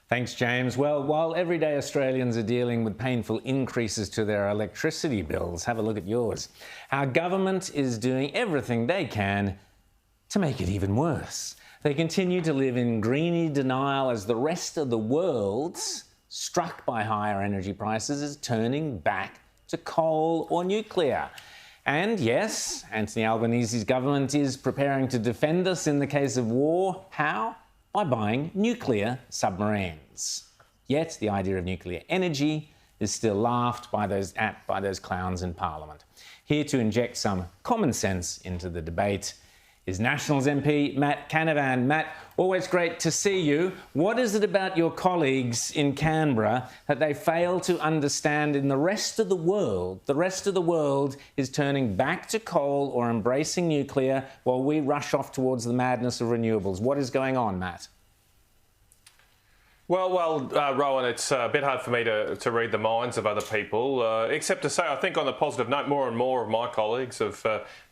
Thanks, James. Well, while everyday Australians are dealing with painful increases to their electricity bills, have a look at yours. Our government is doing everything they can to make it even worse. They continue to live in greeny denial as the rest of the world, struck by higher energy prices, is turning back to coal or nuclear. And yes, Anthony Albanese's government is preparing to defend us in the case of war. How? By buying nuclear submarines. Yet the idea of nuclear energy is still laughed by those clowns in Parliament. Here to inject some common sense into the debate is Nationals MP Matt Canavan. Matt, always great to see you. What is it about your colleagues in Canberra that they fail to understand in the rest of the world? The rest of the world is turning back to coal or embracing nuclear while we rush off towards the madness of renewables. What is going on, Matt? Well, Rowan, it's a bit hard for me to read the minds of other people, except to say I think on the positive note, more and more of my colleagues, of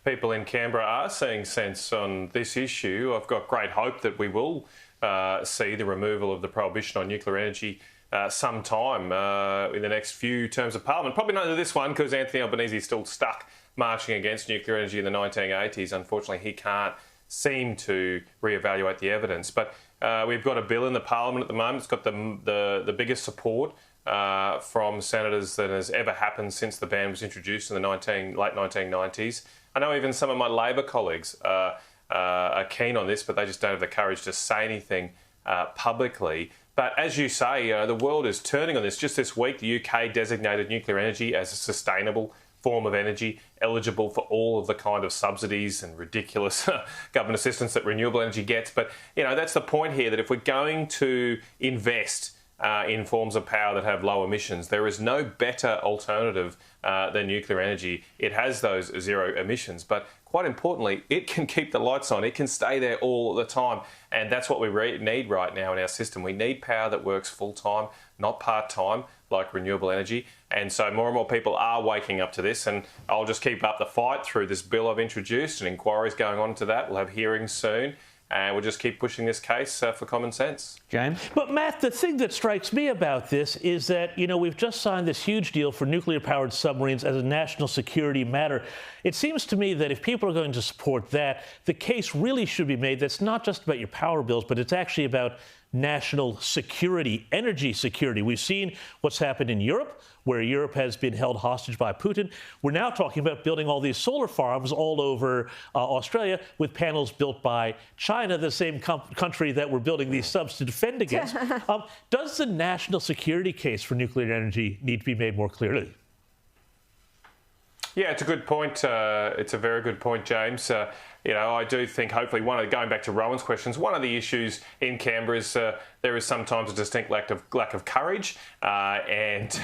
people in Canberra, are seeing sense on this issue. I've got great hope that we will see the removal of the prohibition on nuclear energy sometime in the next few terms of Parliament. Probably not this one, because Anthony Albanese is still stuck marching against nuclear energy in the 1980s. Unfortunately, he can't seem to reevaluate the evidence. But we've got a bill in the Parliament at the moment. It's got the biggest support from senators that has ever happened since the ban was introduced in the late 1990s. I know even some of my Labor colleagues are keen on this, but they just don't have the courage to say anything publicly. But as you say, the world is turning on this. Just this week, the UK designated nuclear energy as a sustainable form of energy, eligible for all of the kind of subsidies and ridiculous government assistance that renewable energy gets. But, that's the point here, that if we're going to invest in forms of power that have low emissions, there is no better alternative than nuclear energy. It has those zero emissions, but quite importantly, it can keep the lights on. It can stay there all the time. And that's what we need right now in our system. We need power that works full-time, not part-time, like renewable energy. And so more and more people are waking up to this, and I'll just keep up the fight through this bill I've introduced, and inquiries going on to that. We'll have hearings soon, and we'll just keep pushing this case for common sense. James? But Matt, the thing that strikes me about this is that, we've just signed this huge deal for nuclear-powered submarines as a national security matter. It seems to me that if people are going to support that, the case really should be made that's not just about your power bills, but it's actually about national security, energy security. We've seen what's happened in Europe, where Europe has been held hostage by Putin. We're now talking about building all these solar farms all over Australia with panels built by China, the same country that we're building these subs to defend against. Does the national security case for nuclear energy need to be made more clearly? Yeah, it's a good point. It's a very good point, James. I do think, hopefully, going back to Rowan's questions, one of the issues in Canberra is there is sometimes a distinct lack of courage, and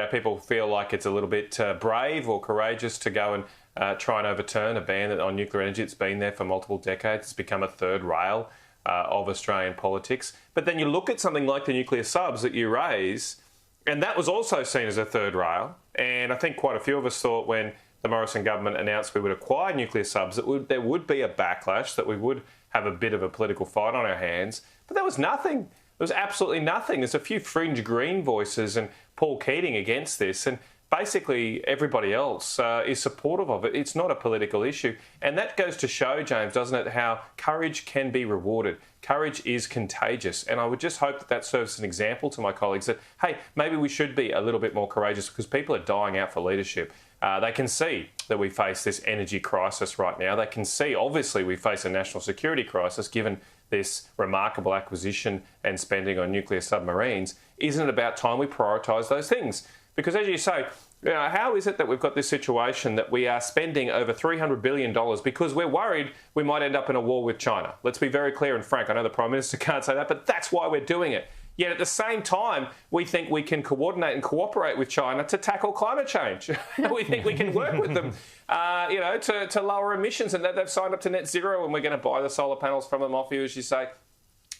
people feel like it's a little bit brave or courageous to go and try and overturn a ban on nuclear energy. It's been there for multiple decades. It's become a third rail of Australian politics. But then you look at something like the nuclear subs that you raise, and that was also seen as a third rail. And I think quite a few of us thought when the Morrison government announced we would acquire nuclear subs that there would be a backlash, that we would have a bit of a political fight on our hands. But there was nothing. There was absolutely nothing. There's a few fringe Green voices and Paul Keating against this, and basically everybody else is supportive of it. It's not a political issue. And that goes to show, James, doesn't it, how courage can be rewarded. Courage is contagious. And I would just hope that serves as an example to my colleagues that, hey, maybe we should be a little bit more courageous, because people are dying out for leadership. They can see that we face this energy crisis right now. They can see, obviously, we face a national security crisis given this remarkable acquisition and spending on nuclear submarines. Isn't it about time we prioritise those things? Because as you say, how is it that we've got this situation that we are spending over $300 billion because we're worried we might end up in a war with China? Let's be very clear and frank. I know the Prime Minister can't say that, but that's why we're doing it. Yet at the same time, we think we can coordinate and cooperate with China to tackle climate change. We think we can work with them, to lower emissions, and that they've signed up to net zero, and we're going to buy the solar panels from them off you, as you say.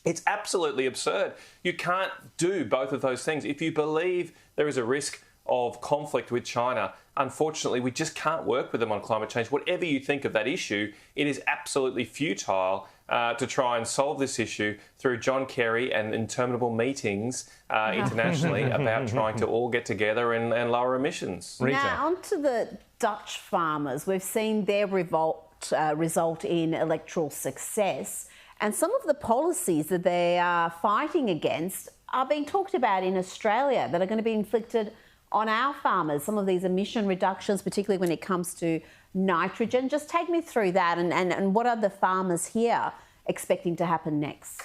It's absolutely absurd. You can't do both of those things. If you believe there is a risk of conflict with China, unfortunately, we just can't work with them on climate change. Whatever you think of that issue, it is absolutely futile to try and solve this issue through John Kerry and interminable meetings internationally about trying to all get together and lower emissions. Rita. Now, on to the Dutch farmers. We've seen their revolt result in electoral success, and some of the policies that they are fighting against are being talked about in Australia that are going to be inflicted on our farmers. Some of these emission reductions, particularly when it comes to nitrogen. Just take me through that, and what are the farmers here expecting to happen next?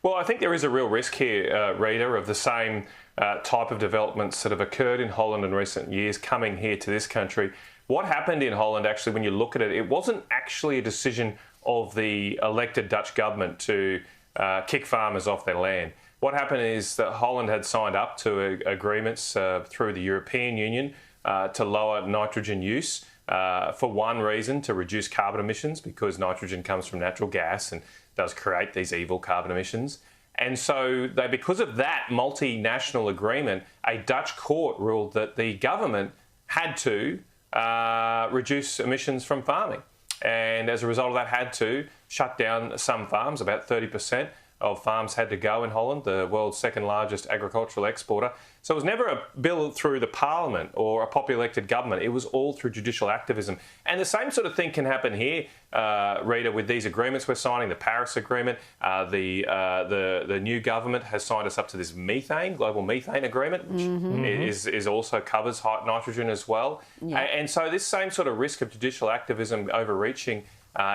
Well, I think there is a real risk here, Rita, of the same type of developments that have occurred in Holland in recent years coming here to this country. What happened in Holland, actually, when you look at it, it wasn't actually a decision of the elected Dutch government to kick farmers off their land. What happened is that Holland had signed up to agreements through the European Union to lower nitrogen use for one reason, to reduce carbon emissions, because nitrogen comes from natural gas and does create these evil carbon emissions. And so because of that multinational agreement, a Dutch court ruled that the government had to reduce emissions from farming. And as a result of that, had to shut down some farms. About 30% of farms had to go in Holland, the world's second largest agricultural exporter. So it was never a bill through the parliament or a popular elected government. It was all through judicial activism. And the same sort of thing can happen here, Rita, with these agreements we're signing, the Paris Agreement. The new government has signed us up to this global methane agreement, which is also covers high nitrogen as well. Yeah. And so this same sort of risk of judicial activism overreaching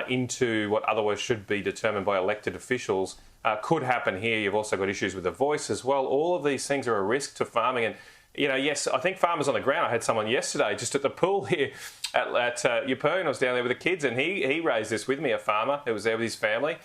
into what otherwise should be determined by elected officials could happen here. You've also got issues with the voice as well. All of these things are a risk to farming. And, yes, I think farmers on the ground, I had someone yesterday just at the pool here at Yeppoon. I was down there with the kids, and he raised this with me, a farmer who was there with his family.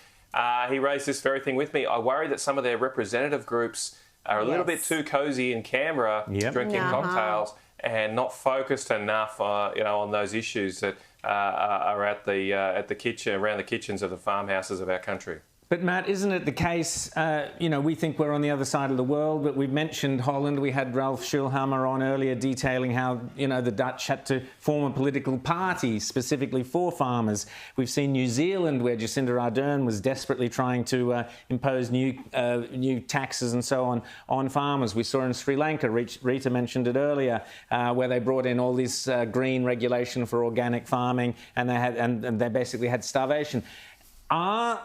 He raised this very thing with me. I worry that some of their representative groups are a little bit too cosy in Canberra, drinking cocktails, and not focused enough, on those issues that are at the kitchen, around the kitchens of the farmhouses of our country. But Matt, isn't it the case, we think we're on the other side of the world, but we've mentioned Holland. We had Ralph Schulhammer on earlier detailing how, the Dutch had to form a political party specifically for farmers. We've seen New Zealand, where Jacinda Ardern was desperately trying to impose new taxes and so on farmers. We saw in Sri Lanka, Rita mentioned it earlier, where they brought in all this green regulation for organic farming, and they basically had starvation. Are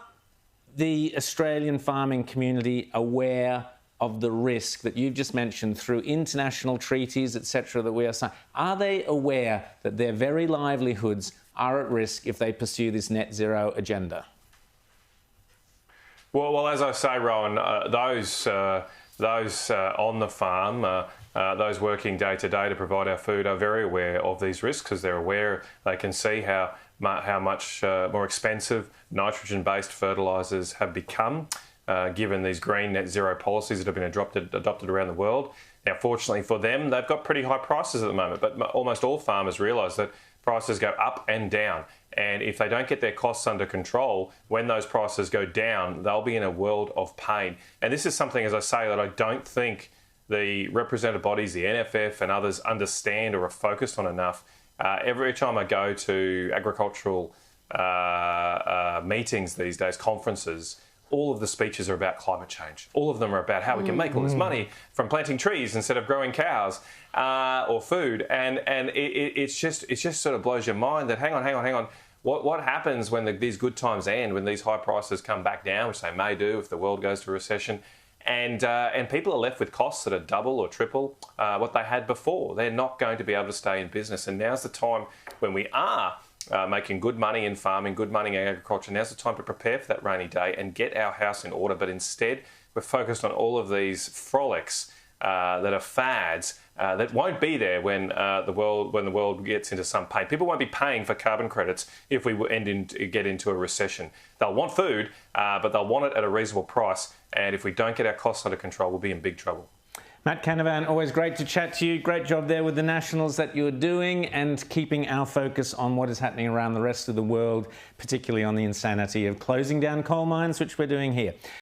the Australian farming community aware of the risk that you've just mentioned through international treaties, etc., that we are signing? Are they aware that their very livelihoods are at risk if they pursue this net zero agenda? Well, as I say, Rowan, those on the farm, those working day to day to provide our food, are very aware of these risks, because they're aware. They can see how much more expensive nitrogen-based fertilisers have become, given these green net zero policies that have been adopted around the world. Now, fortunately for them, they've got pretty high prices at the moment, but almost all farmers realise that prices go up and down. And if they don't get their costs under control, when those prices go down, they'll be in a world of pain. And this is something, as I say, that I don't think the representative bodies, the NFF and others, understand or are focused on enough. Every time I go to agricultural meetings these days, conferences, all of the speeches are about climate change. All of them are about how we can make all this money from planting trees instead of growing cows or food. And it just sort of blows your mind that hang on. What happens when these good times end, when these high prices come back down, which they may do if the world goes to recession? And people are left with costs that are double or triple what they had before. They're not going to be able to stay in business. And now's the time when we are making good money in farming, good money in agriculture. Now's the time to prepare for that rainy day and get our house in order. But instead, we're focused on all of these frolics that are fads that won't be there when the world gets into some pain. People won't be paying for carbon credits if we get into a recession. They'll want food, but they'll want it at a reasonable price. And if we don't get our costs under control, we'll be in big trouble. Matt Canavan, always great to chat to you. Great job there with the Nationals that you're doing and keeping our focus on what is happening around the rest of the world, particularly on the insanity of closing down coal mines, which we're doing here.